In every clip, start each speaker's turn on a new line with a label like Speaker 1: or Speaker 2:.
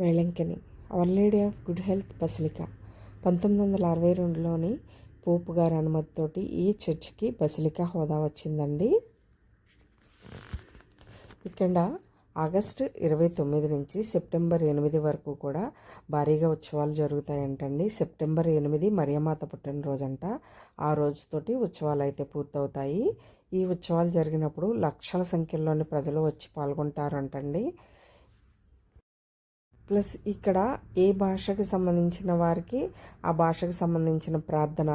Speaker 1: వేలంకెని our lady of good health basilica 1962లోని pope గారి అనుమతితోటి ఈ చర్చికి బసిలికా హోదా వచ్చిందండి. ఇక్కడ ఆగస్టు 29 నుంచి సెప్టెంబర్ 8 వరకు కూడా భారీగా ఉత్సవాలు జరుగుతాయంటండి. సెప్టెంబర్ 8 మరియమాత పుట్టినరోజంట. ఆ రోజుతోటి ఉత్సవాలు అయితే పూర్తవుతాయి. ఈ ఉత్సవాలు జరిగినప్పుడు లక్షల సంఖ్యలోని ప్రజలు వచ్చి పాల్గొంటారంటండి. ప్లస్ ఇక్కడ ఏ భాషకి సంబంధించిన వారికి ఆ భాషకు సంబంధించిన ప్రార్థన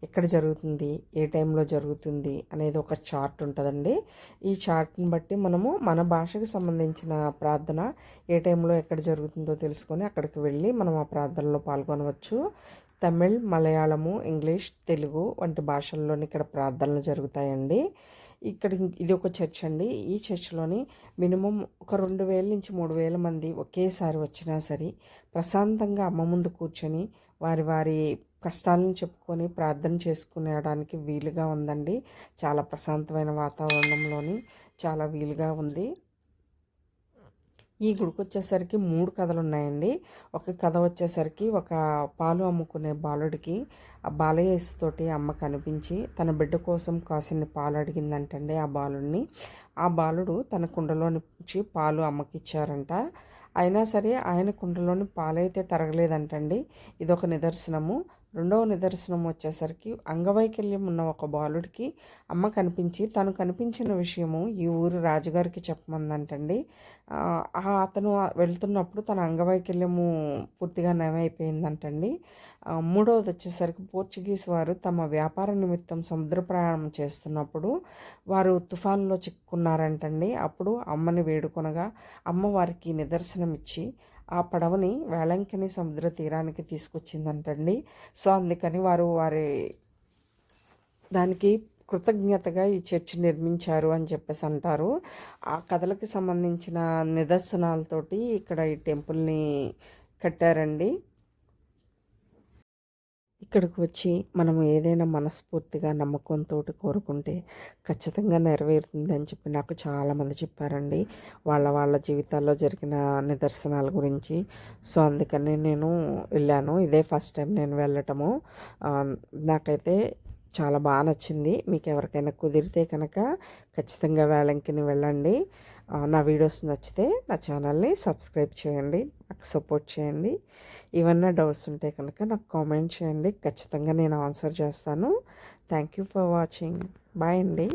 Speaker 1: ఎక్కడ జరుగుతుంది, ఏ టైంలో జరుగుతుంది అనేది ఒక చార్ట్ ఉంటుందండి. ఈ చార్ట్ని బట్టి మనము మన భాషకు సంబంధించిన ప్రార్థన ఏ టైంలో ఎక్కడ జరుగుతుందో తెలుసుకొని అక్కడికి వెళ్ళి మనం ఆ ప్రార్థనలో పాల్గొనవచ్చు. తమిళ్, మలయాళము, ఇంగ్లీష్, తెలుగు వంటి భాషల్లోని ఇక్కడ ప్రార్థనలు జరుగుతాయండి. ఇక్కడ ఇది ఒక చర్చ్ అండి. ఈ చర్చ్లోని మినిమం ఒక 2000 నుంచి 3000 మంది ఒకేసారి వచ్చినా సరే ప్రశాంతంగా అమ్మ ముందు కూర్చొని వారి వారి కష్టాలను చెప్పుకొని ప్రార్థన చేసుకునేడానికి వీలుగా ఉందండి. చాలా ప్రశాంతమైన వాతావరణంలోని చాలా వీలుగా ఉంది. ఈ గుడికి వచ్చేసరికి 3 కథలు ఉన్నాయండి. ఒక కథ వచ్చేసరికి ఒక పాలు అమ్ముకునే బాలుడికి ఆ బాలయేసుతోటి అమ్మ కనిపించి తన బిడ్డ కోసం కాసిన్ని పాలు అడిగిందంటండి ఆ బాలుడిని. ఆ బాలుడు తన కుండలో నుంచి పాలు అమ్మకి ఇచ్చారంట. అయినా సరే ఆయన కుండలోని పాలైతే తరగలేదంటండి. ఇదొక నిదర్శనము. రెండవ నిదర్శనం వచ్చేసరికి అంగవైకల్యం ఉన్న ఒక బాలుడికి అమ్మ కనిపించి తను కనిపించిన విషయము ఈ ఊరు రాజుగారికి చెప్పమందంటండి. అతను వెళ్తున్నప్పుడు తన అంగవైకల్యము పూర్తిగా నయమైపోయిందంటండి. మూడవది వచ్చేసరికి పోర్చుగీస్ వారు తమ వ్యాపార నిమిత్తం సముద్ర ప్రయాణం చేస్తున్నప్పుడు వారు తుఫాన్లో చిక్కుకున్నారంటండి. అప్పుడు అమ్మని వేడుకొనగా అమ్మ వారికి నిదర్శనం ఇచ్చి ఆ పడవని వేలంకని సముద్ర తీరానికి తీసుకొచ్చిందంటండి. సో అందుకని వారి దానికి కృతజ్ఞతగా ఈ చర్చ్ నిర్మించారు అని చెప్పేసి అంటారు. ఆ కథలకు సంబంధించిన నిదర్శనాలతోటి ఇక్కడ ఈ టెంపుల్ని కట్టారండి. ఇక్కడికి వచ్చి మనం ఏదైనా మనస్ఫూర్తిగా నమ్మకంతో కోరుకుంటే ఖచ్చితంగా నెరవేరుతుంది అని చెప్పి నాకు చాలామంది చెప్పారండి, వాళ్ళ జీవితాల్లో జరిగిన నిదర్శనాల గురించి. సో అందుకని నేను వెళ్ళాను. ఇదే ఫస్ట్ టైం నేను వెళ్ళటము. నాకైతే చాలా బాగా నచ్చింది. మీకు ఎవరికైనా కుదిరితే కనుక ఖచ్చితంగా వేలంకిని వెళ్ళండి. నా వీడియోస్ నచ్చితే నా ఛానల్ని సబ్స్క్రైబ్ చేయండి, నాకు సపోర్ట్ చేయండి. ఏమన్నా డౌట్స్ ఉంటే కనుక నాకు కామెంట్ చేయండి, ఖచ్చితంగా నేను ఆన్సర్ చేస్తాను. Thank you for watching. Bye అండి.